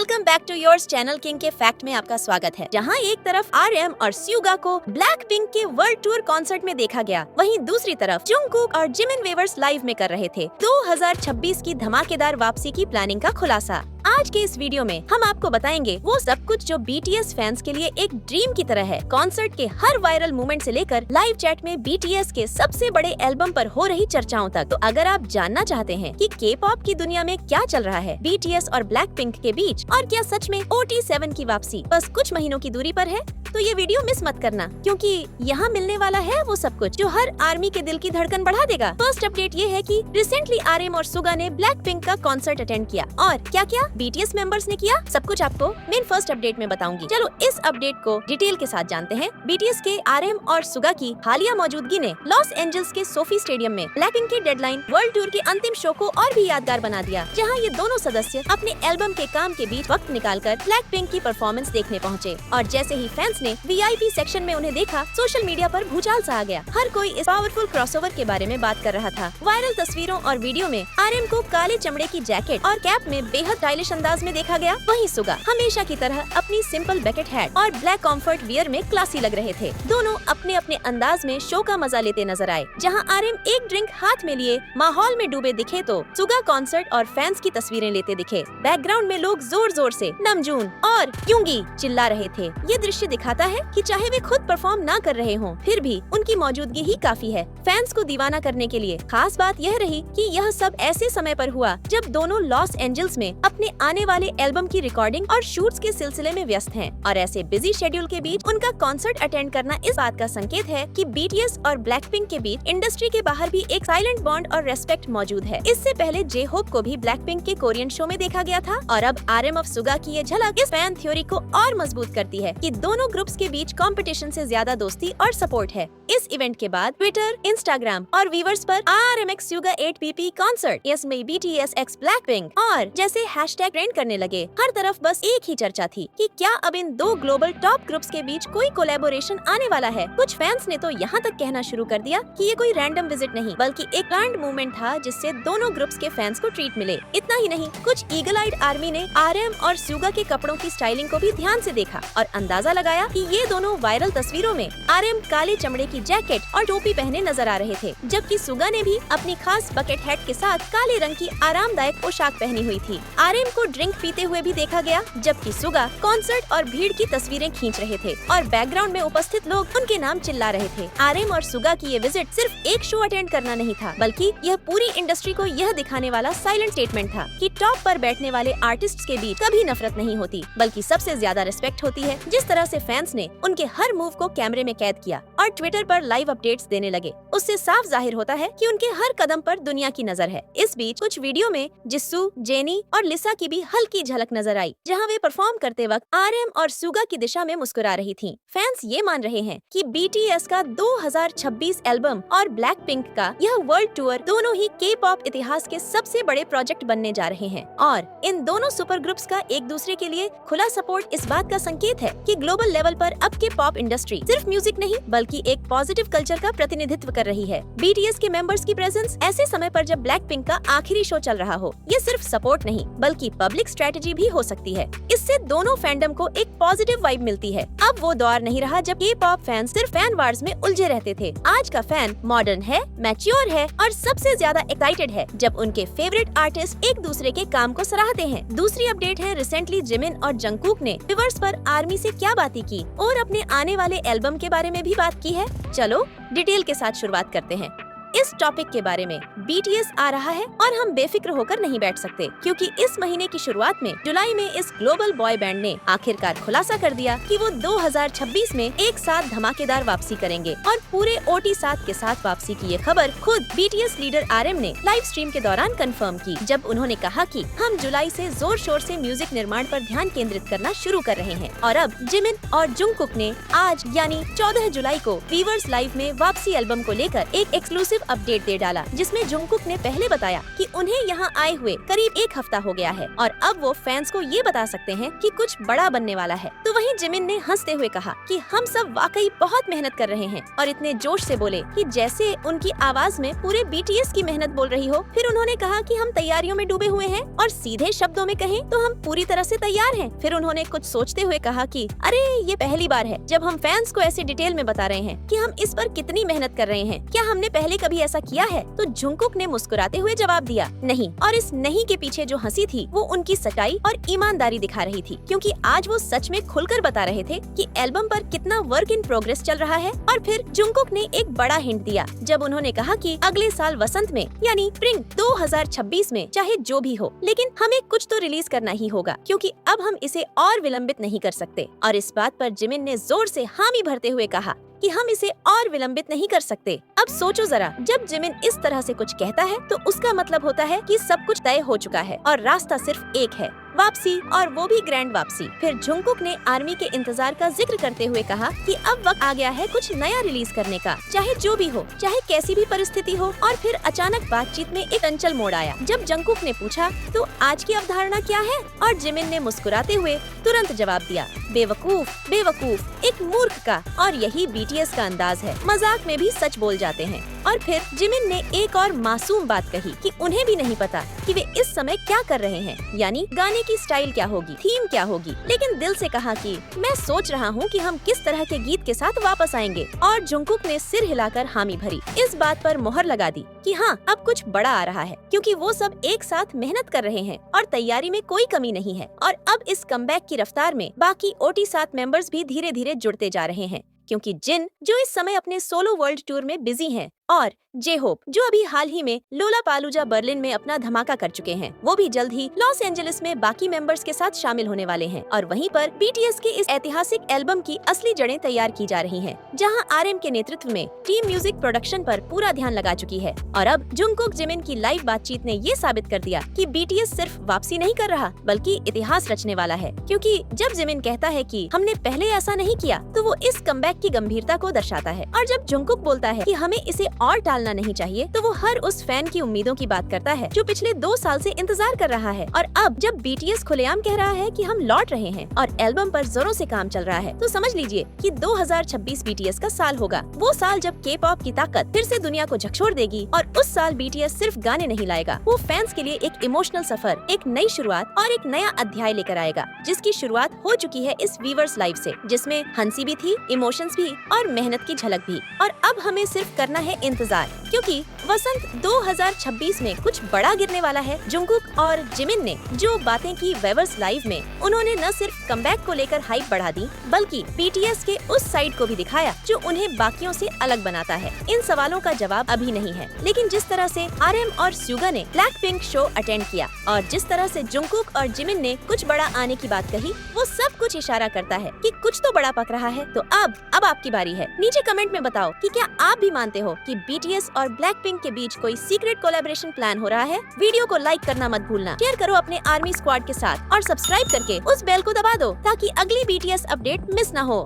Welcome back to yours channel king के fact में आपका स्वागत है। जहां एक तरफ RM और स्यूगा को ब्लैक पिंक के वर्ल्ड टूर कॉन्सर्ट में देखा गया, वहीं दूसरी तरफ जंगकुक और जिमिन वेवर्स लाइव में कर रहे थे 2026 की धमाकेदार वापसी की प्लानिंग का खुलासा। आज के इस वीडियो में हम आपको बताएंगे वो सब कुछ जो BTS फैंस के लिए एक ड्रीम की तरह है। कॉन्सर्ट के हर वायरल मोमेंट से लेकर लाइव चैट में BTS के सबसे बड़े एल्बम पर हो रही चर्चाओं तक। तो अगर आप जानना चाहते हैं कि K-पॉप की दुनिया में क्या चल रहा है BTS और ब्लैक पिंक के बीच, और क्या सच में OT7 की वापसी बस कुछ महीनों की दूरी पर है, तो ये वीडियो मिस मत करना, क्योंकि यहाँ मिलने वाला है वो सब कुछ जो हर आर्मी के दिल की धड़कन बढ़ा देगा। फर्स्ट अपडेट ये है कि रिसेंटली RM और सुगा ने ब्लैक पिंक का कॉन्सर्ट अटेंड किया, और क्या क्या BTS मेंबर्स ने किया, सब कुछ आपको मेन फर्स्ट अपडेट में बताऊंगी। चलो इस अपडेट को डिटेल के साथ जानते हैं। BTS के RM और सुगा की हालिया मौजूदगी ने लॉस एंजल्स के सोफी स्टेडियम में ब्लैक पिंक के डेडलाइन वर्ल्ड टूर के अंतिम शो को और भी यादगार बना दिया, जहाँ ये दोनों सदस्य अपने एल्बम के काम के बीच वक्त निकालकर ब्लैक पिंक की परफॉर्मेंस देखने पहुँचे। और जैसे ही फैंस ने VIP सेक्शन में उन्हें देखा, सोशल मीडिया पर भूचाल सा आ गया। हर कोई इस पावरफुल क्रॉसओवर के बारे में बात कर रहा था। वायरल तस्वीरों और वीडियो में RM को काले चमड़े की जैकेट और कैप में बेहद स्टाइलिश अंदाज में देखा गया, वहीं सुगा हमेशा की तरह अपनी सिंपल बकेट हैट और ब्लैक कॉम्फर्ट वियर में क्लासी लग रहे थे। दोनों अपने अपने अंदाज में शो का मजा लेते नजर आए। जहां RM एक ड्रिंक हाथ में लिए माहौल में डूबे दिखे, तो सुगा कॉन्सर्ट और फैंस की तस्वीरें लेते दिखे। बैकग्राउंड में लोग जोर जोर से नमजून और क्योंगी चिल्ला रहे थे। ये दृश्य दिखाता है कि चाहे वे खुद परफॉर्म ना कर रहे हों, फिर भी उनकी मौजूदगी ही काफी है फैंस को दीवाना करने के लिए। खास बात यह रही कि यह सब ऐसे समय पर हुआ जब दोनों लॉस एंजल्स में अपने आने वाले एल्बम की रिकॉर्डिंग और शूट्स के सिलसिले में व्यस्त हैं, और ऐसे बिजी शेड्यूल के बीच उनका कॉन्सर्ट अटेंड करना इस बात का संकेत है कि BTS और ब्लैक पिंक के बीच इंडस्ट्री के बाहर भी एक साइलेंट बॉन्ड और रेस्पेक्ट मौजूद है। इससे पहले J-Hope को भी ब्लैक पिंक के कोरियन शो में देखा गया था, और अब RM और सुगा की ये झलक इस फैन थ्योरी को और मजबूत करती है कि दोनों ग्रुप्स के बीच कंपटीशन से ज्यादा दोस्ती और सपोर्ट है। इस इवेंट के बाद ट्विटर, इंस्टाग्राम और वीवर्स पर RMX Suga 8PP कॉन्सर्ट, यस मे BTS x ब्लैकपिंक और जैसे हैशटैग ट्रेंड करने लगे। हर तरफ बस एक ही चर्चा थी कि क्या अब इन दो ग्लोबल टॉप ग्रुप्स के बीच कोई कोलैबोरेशन आने वाला है। कुछ फैंस ने तो यहाँ तक कहना शुरू कर दिया कि ये कोई रैंडम विजिट नहीं, बल्कि एक प्लान्ड मूवमेंट था जिससे दोनों ग्रुप्स के फैंस को ट्रीट मिले। इतना ही नहीं, कुछ ईगल आइड आर्मी ने RM और सुगा के कपड़ों की स्टाइलिंग को भी ध्यान से देखा और अंदाजा लगाया कि ये दोनों वायरल तस्वीरों में RM काले चमड़े की जैकेट और टोपी पहने नजर आ रहे थे, जबकि सुगा ने भी अपनी खास बकेट हैट के साथ काले रंग की आरामदायक पोशाक पहनी हुई थी। RM को ड्रिंक पीते हुए भी देखा गया, जबकि सुगा कॉन्सर्ट और भीड़ की तस्वीरें खींच रहे थे और बैकग्राउंड में उपस्थित लोग उनके नाम चिल्ला रहे थे। RM और सुगा की ये विजिट सिर्फ एक शो अटेंड करना नहीं था, बल्कि यह पूरी इंडस्ट्री को यह दिखाने वाला साइलेंट स्टेटमेंट था कि टॉप पर बैठने वाले आर्टिस्ट्स के बीच कभी नफरत नहीं होती, बल्कि सबसे ज्यादा रिस्पेक्ट होती है। जिस तरह से फैंस ने उनके हर मूव को कैमरे में कैद किया और ट्विटर पर लाइव अपडेट्स देने लगे, उससे साफ जाहिर होता है कि उनके हर कदम पर दुनिया की नजर है। इस बीच कुछ वीडियो में जिस्सू, जेनी और लिसा की भी हल्की झलक नजर आई, जहां वे परफॉर्म करते वक्त RM और सुगा की दिशा में मुस्कुरा रही थीं। फैंस ये मान रहे हैं कि BTS का 2026 एल्बम और ब्लैक पिंक का यह वर्ल्ड टूर दोनों ही K-पॉप इतिहास के सबसे बड़े प्रोजेक्ट बनने जा रहे हैं, और इन दोनों सुपर ग्रुप्स का एक दूसरे के लिए खुला सपोर्ट इस बात का संकेत है कि ग्लोबल लेवल पर अब K-पॉप इंडस्ट्री सिर्फ म्यूजिक नहीं, बल्कि एक पॉजिटिव कल्चर का प्रतिनिधित्व कर रही है। BTS के मेंबर्स की प्रेजेंस ऐसे समय पर जब ब्लैक पिंक का आखिरी शो चल रहा हो, ये सिर्फ सपोर्ट नहीं बल्कि पब्लिक स्ट्रेटेजी भी हो सकती है। इससे दोनों फैंडम को एक पॉजिटिव वाइब मिलती है। अब वो दौर नहीं रहा जब K-पॉप फैंस सिर्फ फैन वार्स में उलझे रहते थे। आज का फैन मॉडर्न है, मैच्योर है और सबसे ज्यादा एक्साइटेड है जब उनके फेवरेट आर्टिस्ट एक दूसरे के काम को सराहते हैं। दूसरी अपडेट है, रिसेंटली जिमिन और जंगकुक ने व्यूअर्स पर आर्मी से क्या बातें की और अपने आने वाले एल्बम के बारे में भी बात की है। चलो डिटेल के साथ शुरुआत करते हैं। इस टॉपिक के बारे में BTS आ रहा है और हम बेफिक्र होकर नहीं बैठ सकते, क्योंकि इस महीने की शुरुआत में जुलाई में इस ग्लोबल बॉय बैंड ने आखिरकार खुलासा कर दिया कि वो 2026 में एक साथ धमाकेदार वापसी करेंगे, और पूरे OT7 के साथ वापसी की ये खबर खुद BTS लीडर RM ने लाइव स्ट्रीम के दौरान कंफर्म की, जब उन्होंने कहा कि हम जुलाई से जोर शोर से म्यूजिक निर्माण पर ध्यान केंद्रित करना शुरू कर रहे हैं। और अब जिमिन और जंगकुक ने आज यानी 14 जुलाई को वीवर्स लाइव में वापसी एल्बम को लेकर एक एक्सक्लूसिव अपडेट दे डाला जिसमें जंगकुक ने पहले बताया कि उन्हें यहाँ आए हुए करीब 1 हफ्ता हो गया है और अब वो फैंस को ये बता सकते हैं कि कुछ बड़ा बनने वाला है। तो वहीं जिमिन ने हंसते हुए कहा कि हम सब वाकई बहुत मेहनत कर रहे हैं और इतने जोश से बोले कि जैसे उनकी आवाज में पूरे BTS की मेहनत बोल रही हो। फिर उन्होंने कहा कि हम तैयारियों में डूबे हुए हैं और सीधे शब्दों में कहें तो हम पूरी तरह से तैयार हैं। फिर उन्होंने कुछ सोचते हुए कहा कि अरे ये पहली बार है जब हम फैंस को ऐसे डिटेल में बता रहे हैं कि हम इस पर कितनी मेहनत कर रहे हैं। क्या हमने पहले कभी ऐसा किया है? तो जंगकुक ने मुस्कुराते हुए जवाब दिया नहीं, और इस नहीं के पीछे जो हंसी थी वो उनकी सच्चाई और ईमानदारी दिखा रही थी, क्योंकि आज वो सच में खुलकर बता रहे थे कि एल्बम पर कितना वर्क इन प्रोग्रेस चल रहा है। और फिर जंगकुक ने एक बड़ा हिंट दिया जब उन्होंने कहा कि अगले साल वसंत में यानी स्प्रिंग 2026 में चाहे जो भी हो, लेकिन हमें कुछ तो रिलीज करना ही होगा, क्योंकि अब हम इसे और विलंबित नहीं कर सकते। और इस बात पर जिमिन ने जोर से हामी भरते हुए कहा कि हम इसे और विलंबित नहीं कर सकते। अब सोचो जरा, जब जिमिन इस तरह से कुछ कहता है तो उसका मतलब होता है कि सब कुछ तय हो चुका है और रास्ता सिर्फ एक है, वापसी, और वो भी ग्रैंड वापसी। फिर जंगकुक ने आर्मी के इंतजार का जिक्र करते हुए कहा कि अब वक्त आ गया है कुछ नया रिलीज करने का, चाहे जो भी हो, चाहे कैसी भी परिस्थिति हो। और फिर अचानक बातचीत में एक चंचल मोड़ आया जब जंगकुक ने पूछा तो आज की अवधारणा क्या है, और जिमिन ने मुस्कुराते हुए तुरंत जवाब दिया बेवकूफ, बेवकूफ, एक मूर्ख का। और यही BTS का अंदाज है, मजाक में भी सच बोल जाते हैं। और फिर जिमिन ने एक और मासूम बात कही कि उन्हें भी नहीं पता कि वे इस समय क्या कर रहे हैं, यानी गाने की स्टाइल क्या होगी, थीम क्या होगी, लेकिन दिल से कहा कि मैं सोच रहा हूँ कि हम किस तरह के गीत के साथ वापस आएंगे। और जंगकुक ने सिर हिलाकर हामी भरी, इस बात पर मोहर लगा दी कि हाँ, अब कुछ बड़ा आ रहा है, क्योंकि वो सब एक साथ मेहनत कर रहे हैं और तैयारी में कोई कमी नहीं है। और अब इस कमबैक की रफ्तार में बाकी OT7 मेंबर्स भी धीरे धीरे जुड़ते जा रहे हैं, क्योंकि जिन जो इस समय अपने सोलो वर्ल्ड टूर में बिजी हैं, और J-Hope जो अभी हाल ही में लोलापालूजा बर्लिन में अपना धमाका कर चुके हैं, वो भी जल्द ही लॉस एंजलिस में बाकी मेंबर्स के साथ शामिल होने वाले हैं। और वहीं पर BTS के इस ऐतिहासिक एल्बम की असली जड़ें तैयार की जा रही हैं, जहां RM के नेतृत्व में टीम म्यूजिक प्रोडक्शन पर पूरा ध्यान लगा चुकी है। और अब जंगकुक जिमिन की लाइव बातचीत ने ये साबित कर दिया कि BTS सिर्फ वापसी नहीं कर रहा, बल्कि इतिहास रचने वाला है। क्योंकि जब जिमिन कहता है कि हमने पहले ऐसा नहीं किया, तो वो इस कमबैक की गंभीरता को दर्शाता है। और जब जंगकुक बोलता है कि हमें इसे और टालना नहीं चाहिए, तो वो हर उस फैन की उम्मीदों की बात करता है जो पिछले 2 साल से इंतजार कर रहा है। और अब जब BTS खुलेआम कह रहा है कि हम लौट रहे हैं और एल्बम पर जोरों से काम चल रहा है, तो समझ लीजिए कि 2026 BTS का साल होगा, वो साल जब K-pop की ताकत फिर से दुनिया को झकझोर देगी। और उस साल BTS सिर्फ गाने नहीं लाएगा, वो फैंस के लिए एक इमोशनल सफर, एक नई शुरुआत और एक नया अध्याय लेकर आएगा, जिसकी शुरुआत हो चुकी है इस वीवर्स लाइव से, जिसमें हंसी भी थी, इमोशंस भी और मेहनत की झलक भी। और अब हमें सिर्फ करना है इंतजार, क्योंकि वसंत 2026 में कुछ बड़ा गिरने वाला है। जंगकुक और जिमिन ने जो बातें की वीवर्स लाइव में, उन्होंने न सिर्फ कमबैक को लेकर हाइप बढ़ा दी, बल्कि BTS के उस साइड को भी दिखाया जो उन्हें बाकियों से अलग बनाता है। इन सवालों का जवाब अभी नहीं है, लेकिन जिस तरह से RM और SUGA ने ब्लैकपिंक शो अटेंड किया और जिस तरह से जंगकुक और जिमिन ने कुछ बड़ा आने की बात कही, वो सब कुछ इशारा करता है कि कुछ तो बड़ा पक रहा है। तो अब आपकी बारी है। नीचे कमेंट में बताओ कि क्या आप भी मानते हो कि BTS और ब्लैकपिंक के बीच कोई सीक्रेट कोलैबोरेशन प्लान हो रहा है। वीडियो को लाइक करना मत भूलना, शेयर करो अपने आर्मी स्क्वाड के साथ और सब्सक्राइब करके उस बेल को दबा दो ताकि अगली BTS अपडेट मिस ना हो।